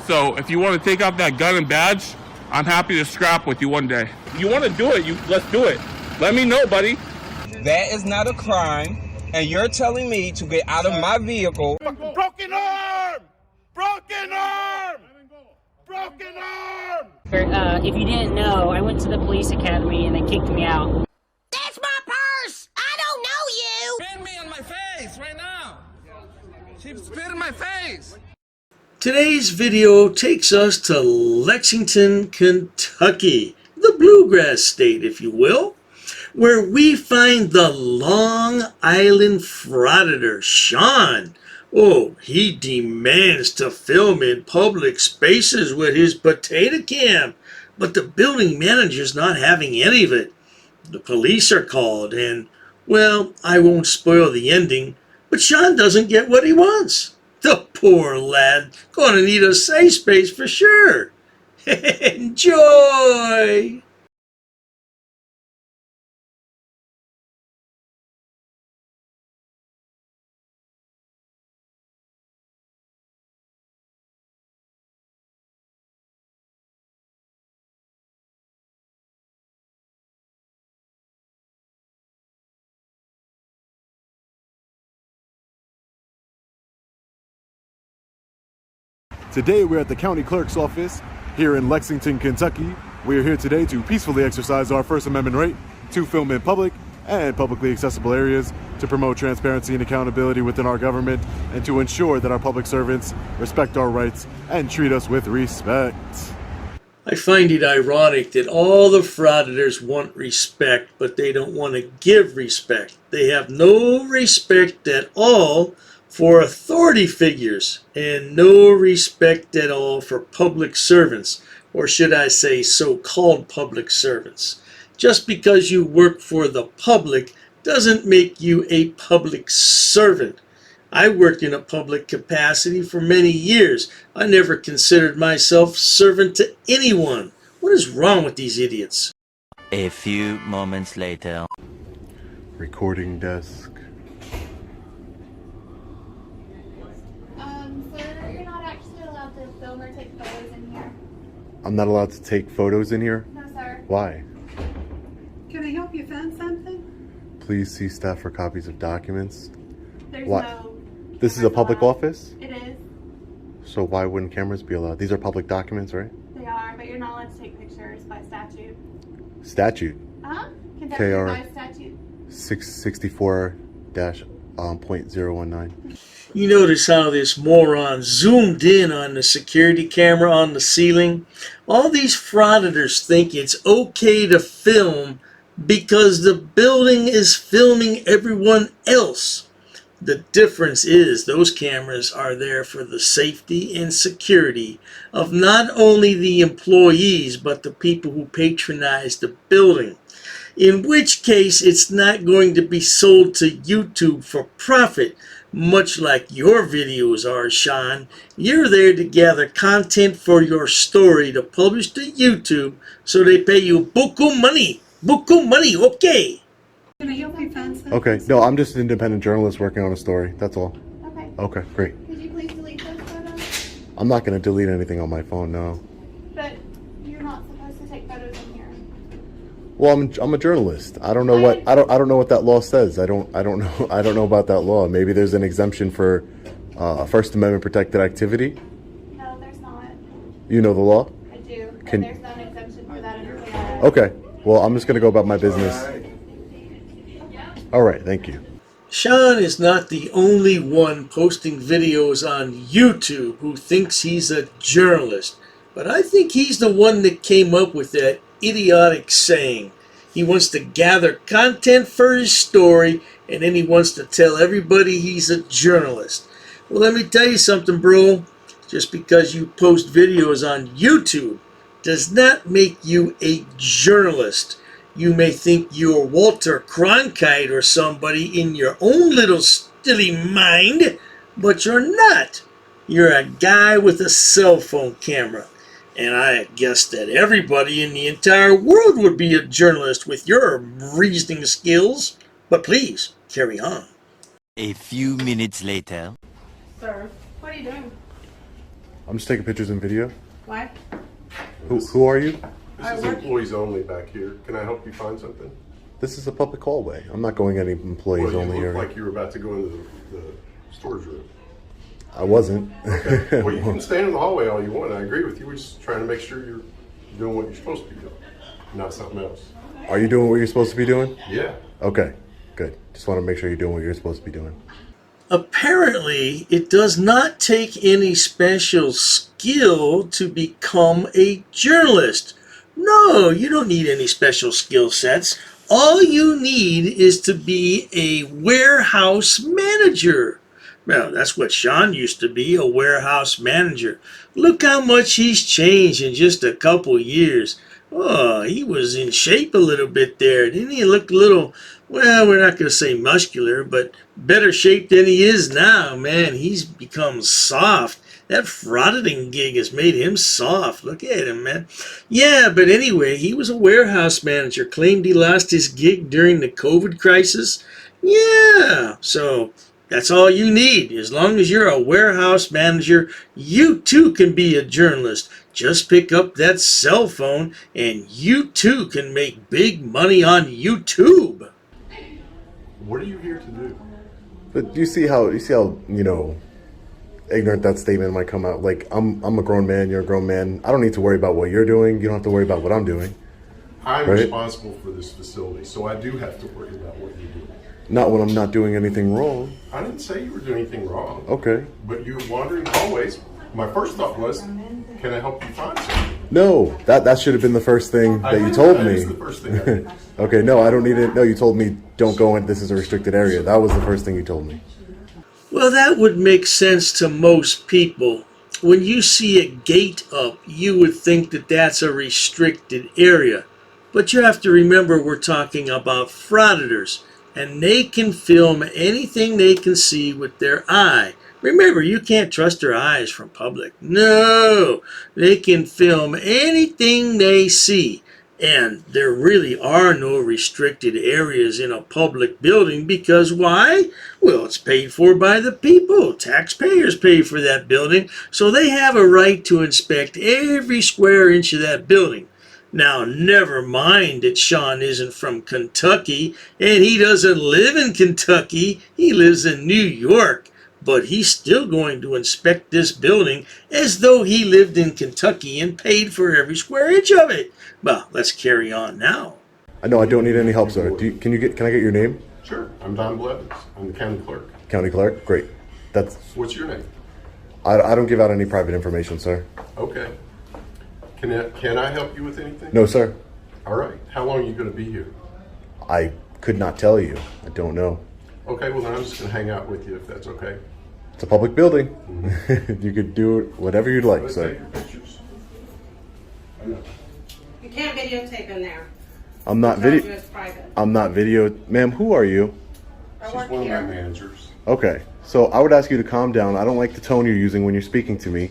So if you want to take out that gun and badge, I'm happy to scrap with you one day. You want to do it, let's do it. Let me know, buddy. That is not a crime, and you're telling me to get out of my vehicle. Broken arm! Broken arm! Broken arm! If you didn't know, I went to the police academy and they kicked me out. That's my purse! I don't know you! Spit me on my face right now! She spit in my face! Today's video takes us to Lexington, Kentucky, the bluegrass state, if you will, where we find the Long Island Frauditor, Sean. Oh, he demands to film in public spaces with his potato cam, but the building manager's not having any of it. The police are called, and, well, I won't spoil the ending, but Sean doesn't get what he wants. The poor lad gonna need a safe space for sure. Enjoy! Today we're at the county clerk's office here in Lexington, Kentucky. We are here today to peacefully exercise our First Amendment right to film in public and publicly accessible areas, to promote transparency and accountability within our government, and to ensure that our public servants respect our rights and treat us with respect. I find it ironic that all the frauditors want respect, but they don't want to give respect. They have no respect at all for authority figures, and no respect at all for public servants, or should I say so-called public servants. Just because you work for the public doesn't make you a public servant. I worked in a public capacity for many years. I never considered myself servant to anyone. What is wrong with these idiots? A few moments later. Recording desk. Sir, you're not actually allowed to film or take photos in here. I'm not allowed to take photos in here? No, sir. Why? Can I help you find something? Please see staff for copies of documents. There's What? no... This is a public office? It is. So why wouldn't cameras be allowed? These are public documents, right? They are, but you're not allowed to take pictures by statute. Statute? Uh-huh. Kentucky KR Revised Statute. 664-.019. You notice how this moron zoomed in on the security camera on the ceiling? All these frauditors think it's okay to film because the building is filming everyone else. The difference is those cameras are there for the safety and security of not only the employees but the people who patronize the building. In which case it's not going to be sold to YouTube for profit, much like your videos are, Sean. You're there to gather content for your story to publish to YouTube, so they pay you buku money. Buku money, okay? Can I help you find something? Okay, no, I'm just an independent journalist working on a story, that's all. Okay. Okay, great. Could you please delete those photos? I'm not going to delete anything on my phone, no. But you're not supposed to take photos in here. Well, I'm a journalist. I don't know what I don't know what that law says. I don't know about that law. Maybe there's an exemption for First Amendment protected activity. No, there's not. You know the law? I do. And there's not an exemption for that under FOIA. Okay. Well, I'm just going to go about my business. All right, thank you. Sean is not the only one posting videos on YouTube who thinks he's a journalist, but I think he's the one that came up with that idiotic saying. He wants to gather content for his story, and then he wants to tell everybody he's a journalist. Well, let me tell you something, bro. Just because you post videos on YouTube does not make you a journalist. You may think you're Walter Cronkite or somebody in your own little silly mind, but you're not. You're a guy with a cell phone camera. And I guess that everybody in the entire world would be a journalist with your reasoning skills. But please, carry on. A few minutes later. Sir, what are you doing? I'm just taking pictures and video. Why? Who are you? This is employees only back here. Can I help you find something? This is a public hallway. I'm not going any employees Well, only you look area. like you were about to go into the storage room. I wasn't. Okay. Well, you can stand in the hallway all you want. I agree with you. We're just trying to make sure you're doing what you're supposed to be doing, not something else. Are you doing what you're supposed to be doing? Yeah. Okay, good. Just want to make sure you're doing what you're supposed to be doing. Apparently, it does not take any special skill to become a journalist. No, you don't need any special skill sets. All you need is to be a warehouse manager. Well, that's what Sean used to be, a warehouse manager. Look how much he's changed in just a couple years. Oh, he was in shape a little bit there. Didn't he look a little, well, we're not going to say muscular, but better shape than he is now, man. He's become soft. That frauditing gig has made him soft. Look at him, man. Yeah, but anyway, he was a warehouse manager. Claimed he lost his gig during the COVID crisis. Yeah, so that's all you need. As long as you're a warehouse manager, you too can be a journalist. Just pick up that cell phone and you too can make big money on YouTube. What are you here to do? But you see how you know, ignorant that statement might come out. Like, I'm a grown man, you're a grown man. I don't need to worry about what you're doing. You don't have to worry about what I'm doing. I'm right? responsible for this facility, so I do have to worry about what you're doing. Not when I'm not doing anything wrong. I didn't say you were doing anything wrong. Okay. But you're wandering hallways. My first thought was, can I help you find something? No, that should have been the first thing that you told me. That is the first thing I did. Okay, no, I don't need it. No, you told me don't go in. This is a restricted area. That was the first thing you told me. Well, that would make sense to most people. When you see a gate up, you would think that that's a restricted area. But you have to remember we're talking about frauditors, and they can film anything they can see with their eye. Remember, you can't trust their eyes from public. No, they can film anything they see. And there really are no restricted areas in a public building because why? Well, it's paid for by the people. Taxpayers pay for that building, so they have a right to inspect every square inch of that building. Now, never mind that Sean isn't from Kentucky, and he doesn't live in Kentucky. He lives in New York. But he's still going to inspect this building as though he lived in Kentucky and paid for every square inch of it. Well, let's carry on now. I know I don't need any help, sir. Can I get your name? Sure. I'm Don Blevins. I'm the county clerk. County clerk? Great. What's your name? I don't give out any private information, sir. Okay. Can I help you with anything? No, sir. All right. How long are you going to be here? I could not tell you. I don't know. Okay, well then I'm just going to hang out with you if that's okay. It's a public building. You could do whatever you'd like, Let's sir. take your pictures. You can't videotape in there. I'm not video. I'm not video. Ma'am, who are you? She's one of my managers. Okay, so I would ask you to calm down. I don't like the tone you're using when you're speaking to me.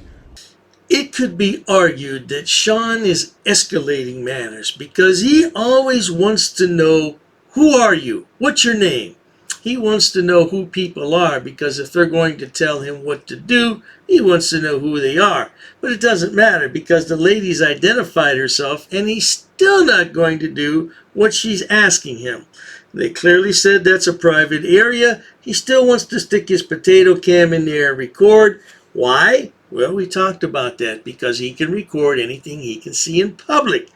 It could be argued that Sean is escalating matters because he always wants to know, who are you? What's your name? He wants to know who people are because if they're going to tell him what to do, he wants to know who they are. But it doesn't matter because the lady's identified herself and he's still not going to do what she's asking him. They clearly said that's a private area. He still wants to stick his potato cam in there and record. Why? Well, we talked about that because he can record anything he can see in public.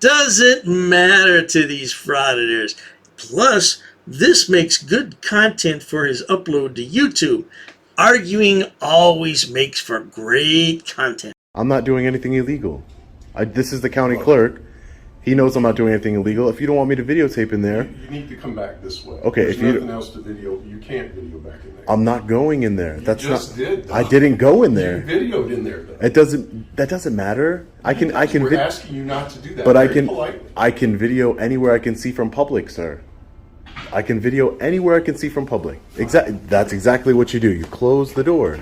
Doesn't matter to these frauditors. Plus, this makes good content for his upload to YouTube. Arguing always makes for great content. I'm not doing anything illegal. This is the county clerk. He knows I'm not doing anything illegal. If you don't want me to videotape in there... You need to come back this way. Okay, There's if you... nothing else to video. You can't video back in there. I'm not going in there. You just did. I didn't go in there. You videoed in there, though. That doesn't matter. We're asking you not to do that. But Politely. I can video anywhere I can see from public, sir. I can video anywhere I can see from public. That's exactly what you do. You close the door.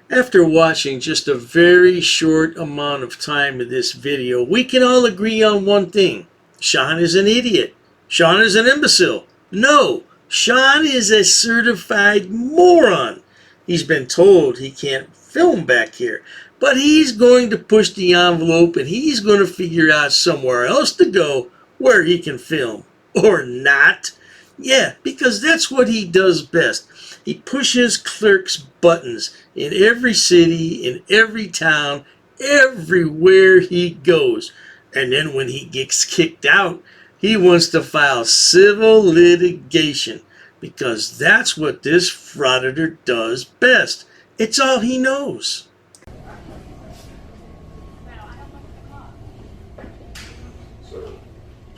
After watching just a very short amount of time of this video, we can all agree on one thing. Sean is an idiot. Sean is an imbecile. No, Sean is a certified moron. He's been told he can't film back here, but he's going to push the envelope and he's going to figure out somewhere else to go where he can film. Or not. Yeah, because that's what he does best. He pushes clerks' buttons in every city, in every town, everywhere he goes. And then when he gets kicked out, he wants to file civil litigation, because that's what this frauditor does best. It's all he knows.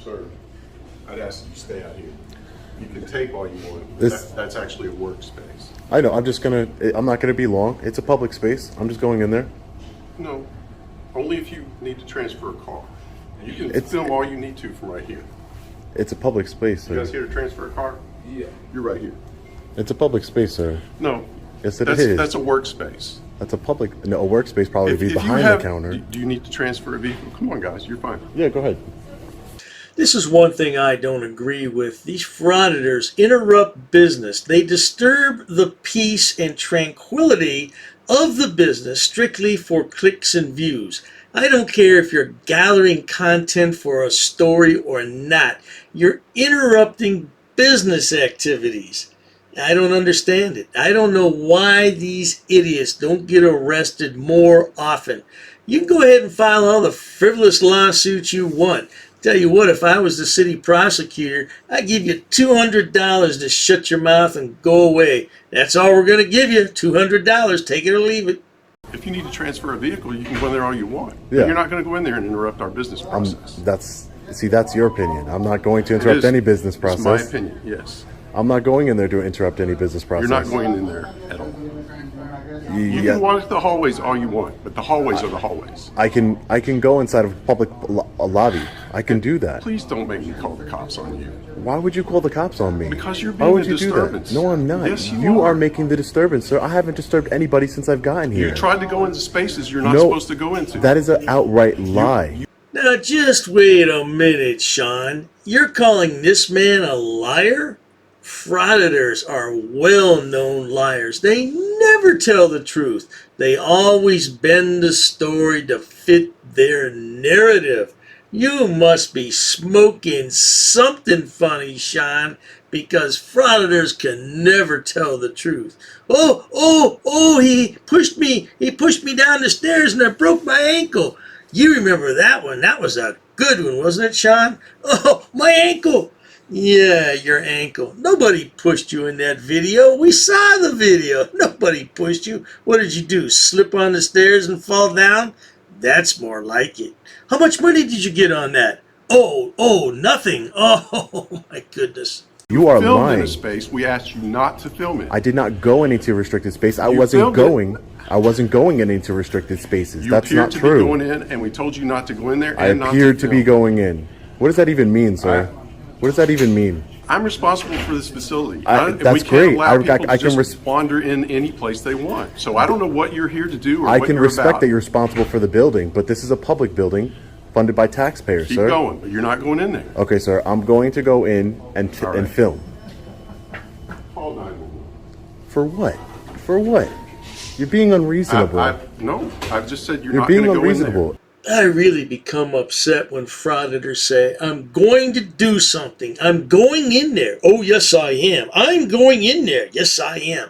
Sir, I'd ask that you stay out here. You can tape all you want. That's actually a workspace. I know. I'm not gonna be long. It's a public space. I'm just going in there. No, only if you need to transfer a car. You can film all you need to from right here. It's a public space, sir. You guys here to transfer a car? Yeah. You're right here. It's a public space, sir. No. Yes, it is. That's a workspace. That's a public. No, a workspace probably would be behind the counter. Do you need to transfer a vehicle? Come on, guys. You're fine. Yeah, go ahead. This is one thing I don't agree with. These frauditors interrupt business. They disturb the peace and tranquility of the business strictly for clicks and views. I don't care if you're gathering content for a story or not. You're interrupting business activities. I don't understand it. I don't know why these idiots don't get arrested more often. You can go ahead and file all the frivolous lawsuits you want. Tell you what, if I was the city prosecutor, I'd give you $200 to shut your mouth and go away. That's all we're going to give you, $200. Take it or leave it. If you need to transfer a vehicle, you can go in there all you want. Yeah. But you're not going to go in there and interrupt our business process. That's your opinion. I'm not going to interrupt any business process. It's my opinion, yes. I'm not going in there to interrupt any business process. You're not going in there at all. You can walk the hallways all you want, but the hallways are the hallways. I can go inside of a public lobby. I can do that. Please don't make me call the cops on you. Why would you call the cops on me? Because you're Why being would a you disturbance. do that? No, I'm not. Yes, you are making the disturbance, sir. I haven't disturbed anybody since I've gotten here. You tried to go into spaces you're not supposed to go into. That is an outright lie. Now just wait a minute, Sean. You're calling this man a liar? Frauditors are well-known liars. They never tell the truth. They always bend the story to fit their narrative. You must be smoking something funny, Sean, because frauditors can never tell the truth. Oh, he pushed me down the stairs and I broke my ankle. You remember that one. That was a good one, wasn't it, Sean? Oh, my ankle. Yeah, your ankle. Nobody pushed you in that video. We saw the video. Nobody pushed you. What did you do? Slip on the stairs and fall down? That's more like it. How much money did you get on that? Oh, nothing. Oh, my goodness. You are filmed lying. In a space. We asked you not to film it. I did not go into restricted space. I wasn't going into restricted spaces. That's not true. You appeared to be going in, and we told you not to go in there. I appeared to be going in. What does that even mean, sir? What does that even mean? I'm responsible for this facility. That's great. I can wander in any place they want. So I don't know what you're here to do. Or I can respect that you're responsible for the building, but this is a public building funded by taxpayers, sir. Keep going, but you're not going in there. Okay, sir. I'm going to go in and film. Call 911. For what? For what? You're being unreasonable. No, I've just said you're not going to being go in unreasonable. there. I really become upset when frauditors say, I'm going to do something. I'm going in there. Oh, yes, I am. I'm going in there. Yes, I am.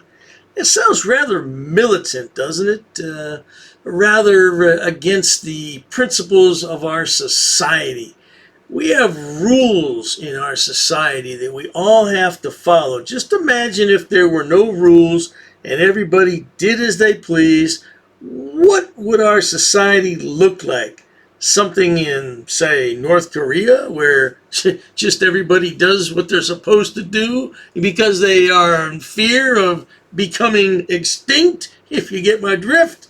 It sounds rather militant, doesn't it? Rather against the principles of our society. We have rules in our society that we all have to follow. Just imagine if there were no rules and everybody did as they please. What would our society look like? Something in, say, North Korea, where just everybody does what they're supposed to do because they are in fear of becoming extinct, if you get my drift?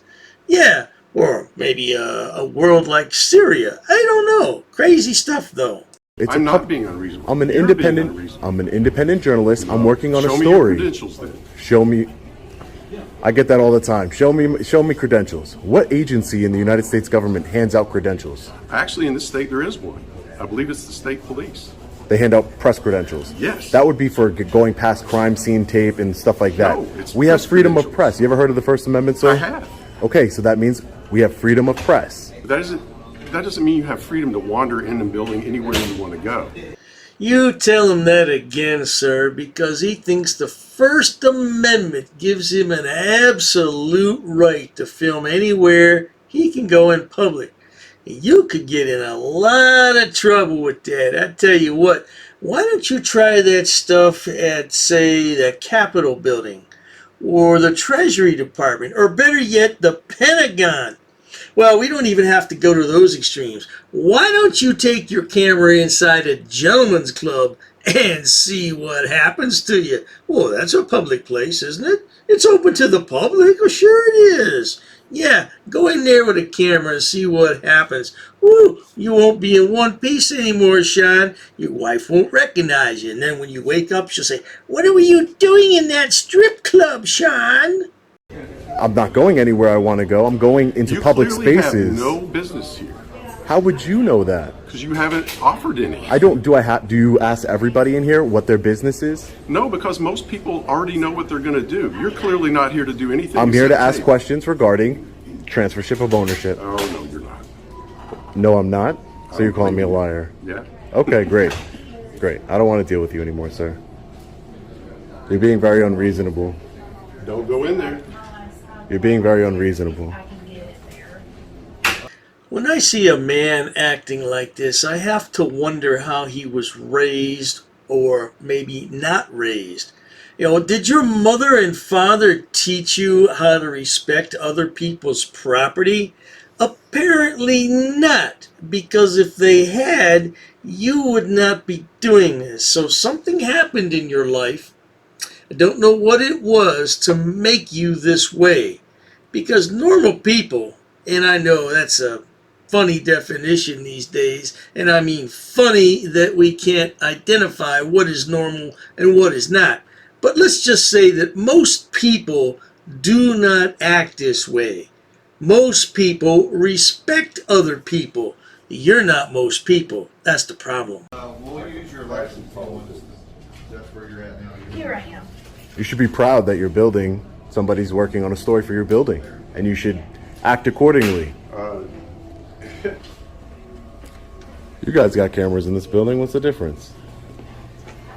Yeah, or maybe a world like Syria. I don't know. Crazy stuff, though. I'm not being unreasonable. I'm an independent journalist. I'm working on a story. Show me your credentials, then. Show me. I get that all the time. Show me credentials. What agency in the United States government hands out credentials? Actually, in this state, there is one. I believe it's the state police. They hand out press credentials. Yes. That would be for going past crime scene tape and stuff like that. No, it's we have press freedom of credentials. press. You ever heard of the First Amendment, sir? I have. Okay, so that means we have freedom of press. That doesn't mean you have freedom to wander in the building anywhere you want to go. You tell him that again, sir, because he thinks the First Amendment gives him an absolute right to film anywhere he can go in public. You could get in a lot of trouble with that. I tell you what, why don't you try that stuff at, say, the Capitol building, or the Treasury Department, or better yet, the Pentagon? Well, we don't even have to go to those extremes. Why don't you take your camera inside a gentleman's club and see what happens to you? Well, that's a public place, isn't it? It's open to the public. Well, sure it is. Yeah, go in there with a camera and see what happens. Woo, you won't be in one piece anymore, Sean. Your wife won't recognize you. And then when you wake up, she'll say, "What were you doing in that strip club, Sean?" I'm not going anywhere I want to go. I'm going into public clearly spaces. have no business here How would you know that? because you haven't offered any. Do you ask everybody in here what their business is? No, because most people already know what they're going to do. You're clearly not here to do anything. I'm here to except ask tape. questions regarding transfership of ownership. Oh, no, you're not. No, I'm not. So you're calling me a liar. Yeah. Okay, great. Great. I don't want to deal with you anymore, sir. You're being very unreasonable. Don't go in there. You're being very unreasonable. When I see a man acting like this, I have to wonder how he was raised, or maybe not raised. You know, did your mother and father teach you how to respect other people's property? Apparently not, because if they had, you would not be doing this. So something happened in your life. I don't know what it was to make you this way. Because normal people, and I know that's a funny definition these days, and I mean funny that we can't identify what is normal and what is not. But let's just say that most people do not act this way. Most people respect other people. You're not most people. That's the problem. We'll use your license phone. That's where you're at now. Here I am. You should be proud that your building, somebody's working on a story for your building, and you should act accordingly. You guys got cameras in this building. What's the difference?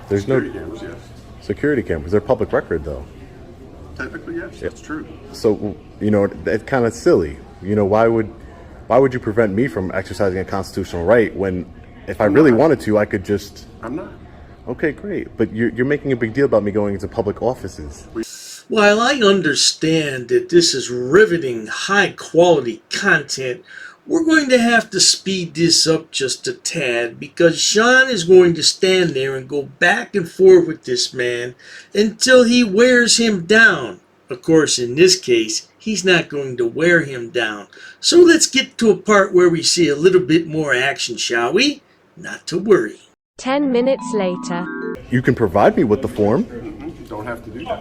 There's Security cameras, yes. security cameras. They're public record, though. Technically, yes, that's true. So, you know, that's kind of silly. You know, why would you prevent me from exercising a constitutional right when, if I really wanted to, I could just... I'm not. Okay, great. But you're making a big deal about me going into public offices. While I understand that this is riveting, high-quality content, we're going to have to speed this up just a tad, because Sean is going to stand there and go back and forth with this man until he wears him down. Of course, in this case, he's not going to wear him down. So let's get to a part where we see a little bit more action, shall we? Not to worry. 10 minutes later. You can provide me with the form. Don't have to do that.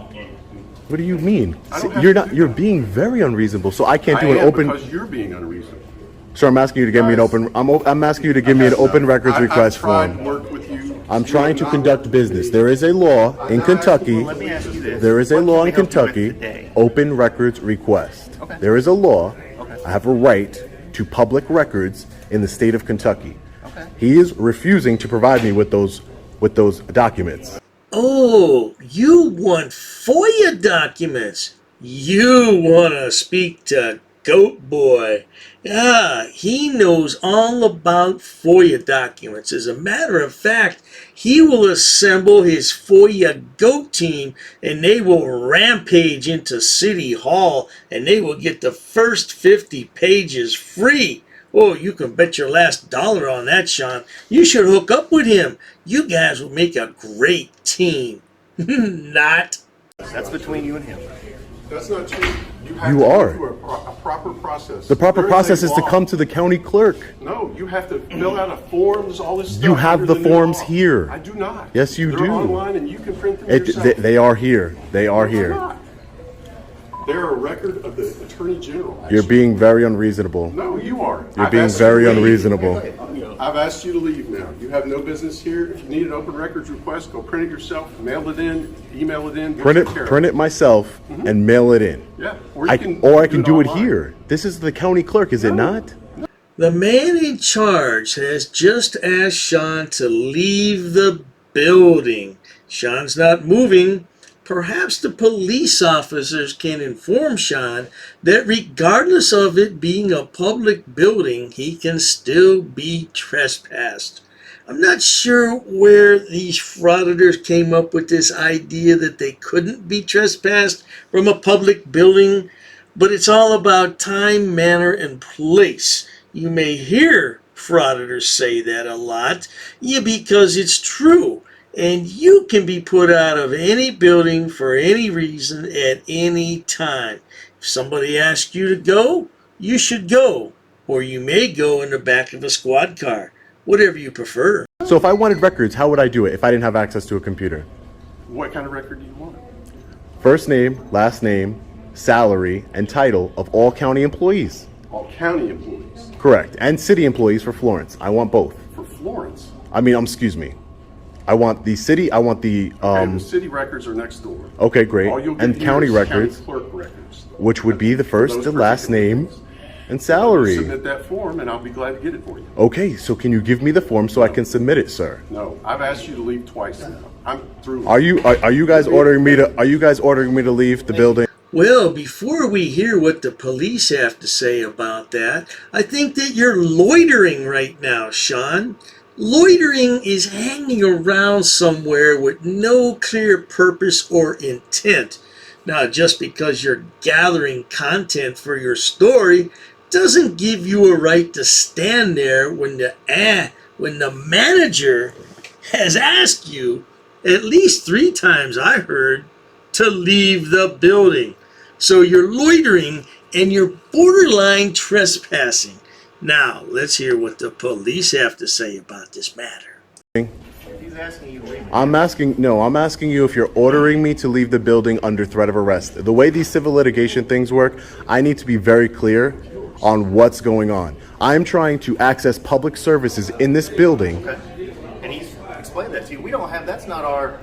What do you mean? I don't have You're to not. You're being very unreasonable. So I can't do I an am open. because you're being unreasonable. Sir, I'm asking you to give me an open. I'm asking you to give me an open records request I've tried form. to work with you. I'm trying to conduct business. There is a law in Kentucky. Let me ask you this. There is a What law can in we help you with Kentucky. today? Open records request. Okay. There is a law. Okay. I have a right to public records in the state of Kentucky. Okay. He is refusing to provide me with those documents. Oh, you want FOIA documents? You want to speak to GoatBoy? Ah, he knows all about FOIA documents. As a matter of fact, he will assemble his FOIA GOAT team, and they will rampage into City Hall, and they will get the first 50 pages free. Oh, you can bet your last dollar on that, Sean. You should hook up with him. You guys will make a great team. Not. That's between you and him. That's not true. have You to are. go through a proper process. The proper There is process a is to law. come to the county clerk. No, you have to fill out a forms, all this stuff. You have under the new forms law. here. I do not. Yes, you They're do. online and you can print them yourself. They are here. They are No, they're here. not. They're a record of the Attorney General. You're actually. being very unreasonable. No, you are. You're I've being asked you very to leave. unreasonable. Okay. I've asked you to leave now. You have no business here. If you need an open records request, go print it yourself, mail it in, email it in. Print it myself and mail it in. Yeah. I can do it here. This is the county clerk, is it not? The man in charge has just asked Sean to leave the building. Sean's not moving. Perhaps the police officers can inform Sean that regardless of it being a public building, he can still be trespassed. I'm not sure where these frauditors came up with this idea that they couldn't be trespassed from a public building, but it's all about time, manner, and place. You may hear frauditors say that a lot, because it's true. And you can be put out of any building for any reason at any time. If somebody asks you to go, you should go. Or you may go in the back of a squad car. Whatever you prefer. So if I wanted records, how would I do it if I didn't have access to a computer? What kind of record do you want? First name, last name, salary, and title of all county employees. All county employees. Correct. And city employees for Florence. I want both. For Florence? Excuse me. I want the city, the city records are next door. Okay, great. And county records. County clerk records. Which would be the first and last name and salary. Submit that form and I'll be glad to get it for you. Okay, so can you give me the form so I can submit it, sir? No, I've asked you to leave twice now. I'm through. Are you guys ordering me to leave the building? Well, before we hear what the police have to say about that, I think that you're loitering right now, Sean. Loitering is hanging around somewhere with no clear purpose or intent. Now, just because you're gathering content for your story doesn't give you a right to stand there when the manager has asked you, at least 3 times I heard, to leave the building. So you're loitering and you're borderline trespassing. Now, let's hear what the police have to say about this matter. He's asking you to leave. I'm asking you if you're ordering me to leave the building under threat of arrest. The way these civil litigation things work, I need to be very clear on what's going on. I'm trying to access public services in this building. Okay. And he's explained that to you. We don't have, that's not our,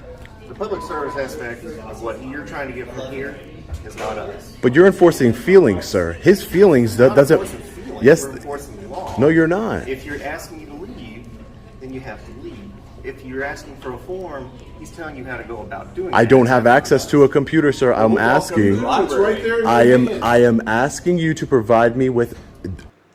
the public service aspect of what you're trying to get from here is not us. But you're enforcing feelings, sir. His feelings doesn't. Yes. We're enforcing the law. No, you're not. If you're asking you to leave, then you have to leave. If you're asking for a form, he's telling you how to go about doing it. I don't have access to a computer, sir. I'm asking. I am asking you to provide me with.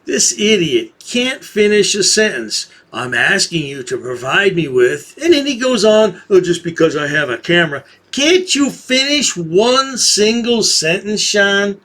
This idiot can't finish a sentence. I'm asking you to provide me with, and then he goes on, just because I have a camera. Can't you finish one single sentence, Sean?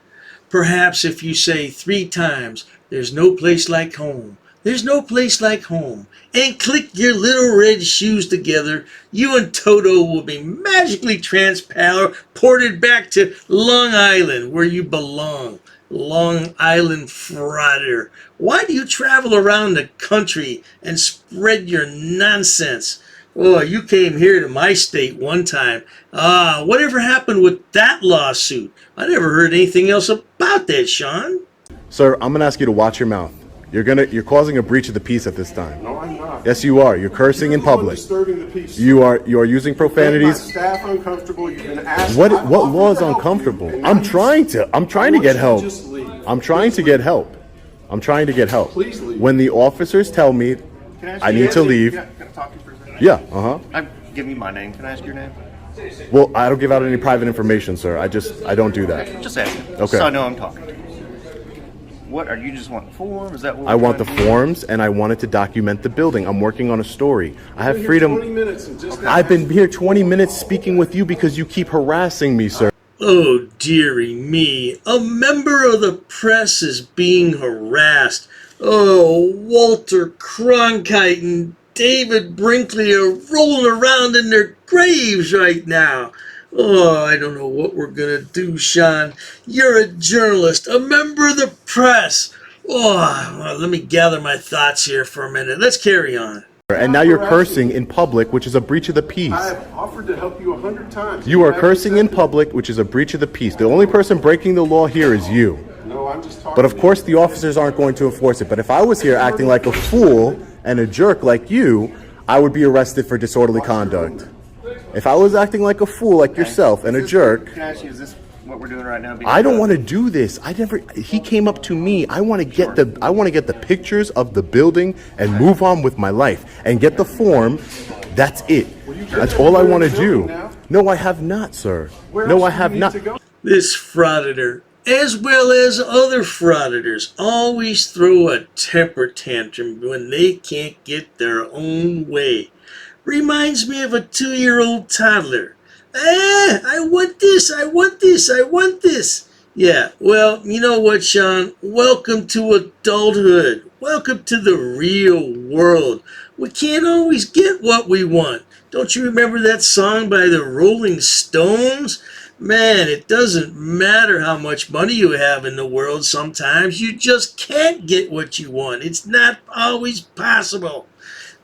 Perhaps if you say 3 times, there's no place like home. There's no place like home. And click your little red shoes together, you and Toto will be magically transported back to Long Island, where you belong. Long Island Frauditor. Why do you travel around the country and spread your nonsense? Oh, you came here to my state one time. Whatever happened with that lawsuit? I never heard anything else about that, Sean. Sir, I'm going to ask you to watch your mouth. You're causing a breach of the peace at this time. No, I'm not. Yes, you are. You're cursing in public. Disturbing the peace. You are using profanities. My staff uncomfortable. You've been asked. What law is uncomfortable? I'm trying to get help. I'm trying to get help. I'm trying to get help. Please leave. When the officers tell me I need to leave. Can I talk to you for a second? Yeah, Give me my name. Can I ask your name? Well, I don't give out any private information, sir. I don't do that. Just asking. Okay. So I know I'm talking to you. What are you just want the form? Is that what I want the forms, and I wanted to document the building. I'm working on a story. I have freedom. 20 minutes and just I've been here 20 minutes speaking with you because you keep harassing me, sir. Oh, dearie me. A member of the press is being harassed. Oh, Walter Cronkite and David Brinkley are rolling around in their graves right now. Oh, I don't know what we're going to do, Sean. You're a journalist, a member of the press. Oh, well, let me gather my thoughts here for a minute. Let's carry on. And now you're cursing in public, which is a breach of the peace. I have offered to help you 100 times. You are cursing in public, which is a breach of the peace. The only person breaking the law here is you. No, I'm just talking. But of course, the officers aren't going to enforce it. But if I was here acting like a fool and a jerk like you, I would be arrested for disorderly conduct. If I was acting like a fool like yourself and a jerk... Can I ask you, is this what we're doing right now? I don't want to do this. He came up to me. I want to get the pictures of the building and move on with my life and get the form. That's it. That's all I want to do. No, I have not, sir. No, I have not. This frauditor, as well as other frauditors, always throw a temper tantrum when they can't get their own way. Reminds me of a 2-year-old toddler. I want this, I want this, I want this. Yeah, well, you know what, Sean? Welcome to adulthood. Welcome to the real world. We can't always get what we want. Don't you remember that song by the Rolling Stones? Man, it doesn't matter how much money you have in the world sometimes. You just can't get what you want. It's not always possible.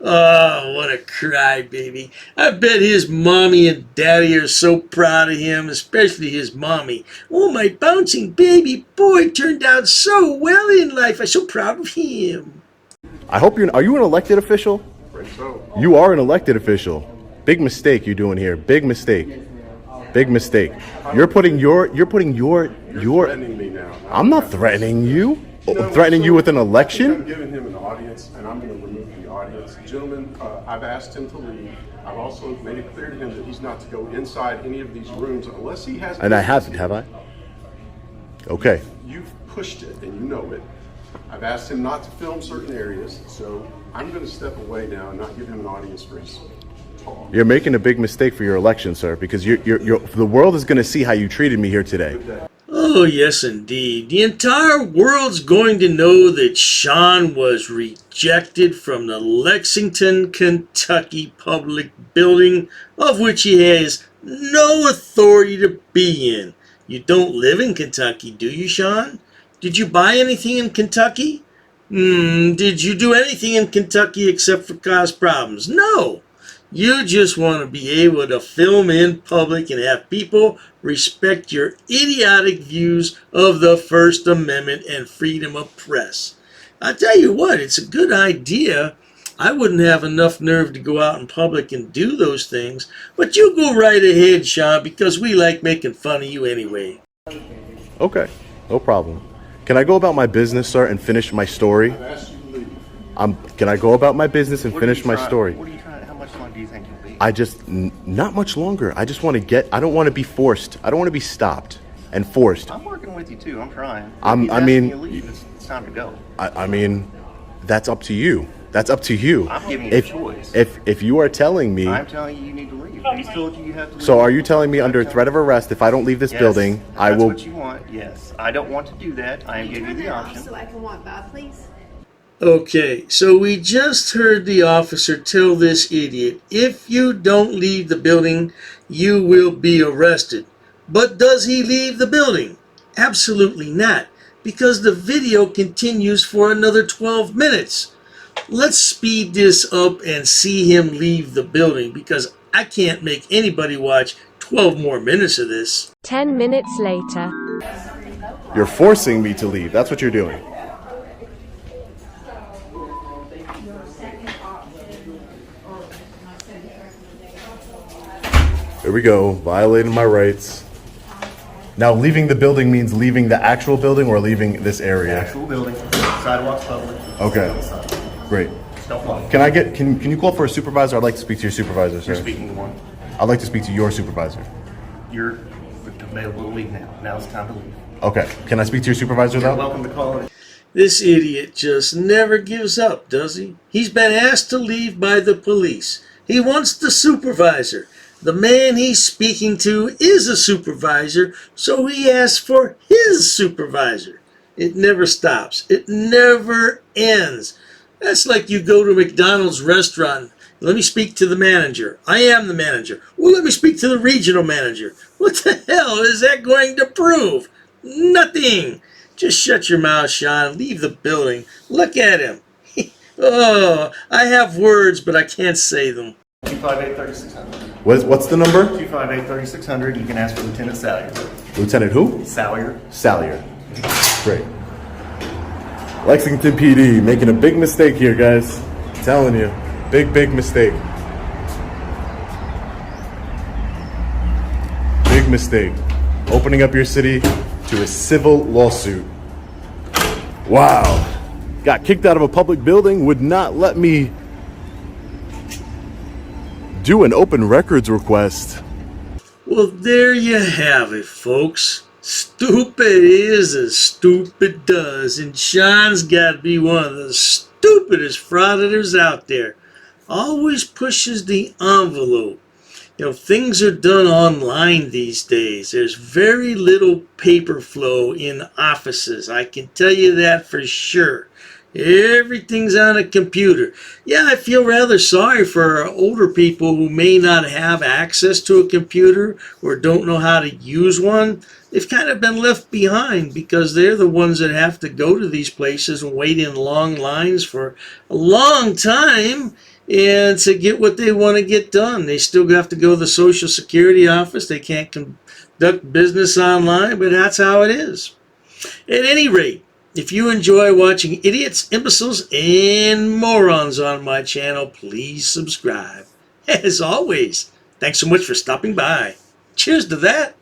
Oh, what a crybaby. I bet his mommy and daddy are so proud of him, especially his mommy. Oh, my bouncing baby boy turned out so well in life. I'm so proud of him. I hope are you an elected official? So. You are an elected official. Big mistake you're doing here. Big mistake. Big mistake. You're putting your threatening me now. I'm not threatening you. Threatening you with an election? I'm giving him an audience, and I'm going to remove the audience. Gentlemen, I've asked him to leave. I've also made it clear to him that he's not to go inside any of these rooms unless he has... And I haven't, have I? Okay. You've pushed it, and you know it. I've asked him not to film certain areas, so I'm going to step away now and not give him an audience for his talk. You're making a big mistake for your election, sir, because the world is going to see how you treated me here today. Oh, yes, indeed. The entire world's going to know that Sean was rejected from the Lexington, Kentucky public building, of which he has no authority to be in. You don't live in Kentucky, do you, Sean? Did you buy anything in Kentucky? Did you do anything in Kentucky except for cause problems? No. You just want to be able to film in public and have people respect your idiotic views of the First Amendment and freedom of press. I tell you what, it's a good idea. I wouldn't have enough nerve to go out in public and do those things, but you go right ahead, Sean, because we like making fun of you anyway. Okay, no problem. Can I go about my business, sir, and finish my story? I've asked you to leave. Can I go about my business and finish my story? What are you trying? How much longer do you think you'll be? I just, not much longer. I just want to I don't want to be forced. I don't want to be stopped and forced. I'm working with you too. I'm trying. I mean, you leave. It's time to go. I mean, that's up to you. That's up to you. I'm giving you a choice. If you are telling me, I'm telling you need to leave. He's told you have to leave. So are you telling me under threat of arrest, if I don't leave this building, I will... That's what you want, yes. I don't want to do that. I am giving you the option. So I can walk by, please. Okay, so we just heard the officer tell this idiot, if you don't leave the building, you will be arrested. But does he leave the building? Absolutely not, because the video continues for another 12 minutes. Let's speed this up and see him leave the building, because I can't make anybody watch 12 more minutes of this. 10 minutes later. You're forcing me to leave. That's what you're doing. Here we go. Violating my rights. Now, leaving the building means leaving the actual building or leaving this area? Actual building. Sidewalks public. Okay. Great. Don't walk. Can you call for a supervisor? I'd like to speak to your supervisor, sir. You're speaking to one. I'd like to speak to your supervisor. You're available to leave now. Now's the time to leave. Okay. Can I speak to your supervisor, though? You're welcome to call in. This idiot just never gives up, does he? He's been asked to leave by the police. He wants the supervisor. The man he's speaking to is a supervisor, so he asks for his supervisor. It never stops. It never ends. That's like you go to a McDonald's restaurant. Let me speak to the manager. I am the manager. Well, let me speak to the regional manager. What the hell is that going to prove? Nothing. Just shut your mouth, Sean. Leave the building. Look at him. Oh, I have words, but I can't say them. 258-3600. What's the number? 258-3600. You can ask for Lieutenant Salyer. Lieutenant who? Salyer. Salyer. Great. Lexington PD making a big mistake here, guys. Telling you, big mistake. Big mistake. Opening up your city to a civil lawsuit. Wow. Got kicked out of a public building, would not let me do an open records request. Well, there you have it, folks. Stupid is as stupid does, and Sean's got to be one of the stupidest frauditors out there. Always pushes the envelope. You know, things are done online these days. There's very little paper flow in offices. I can tell you that for sure. Everything's on a computer. Yeah, I feel rather sorry for older people who may not have access to a computer or don't know how to use one. They've kind of been left behind because they're the ones that have to go to these places and wait in long lines for a long time and to get what they want to get done. They still have to go to the Social Security office. They can't conduct business online, but that's how it is. At any rate, if you enjoy watching idiots, imbeciles, and morons on my channel, please subscribe. As always, thanks so much for stopping by. Cheers to that.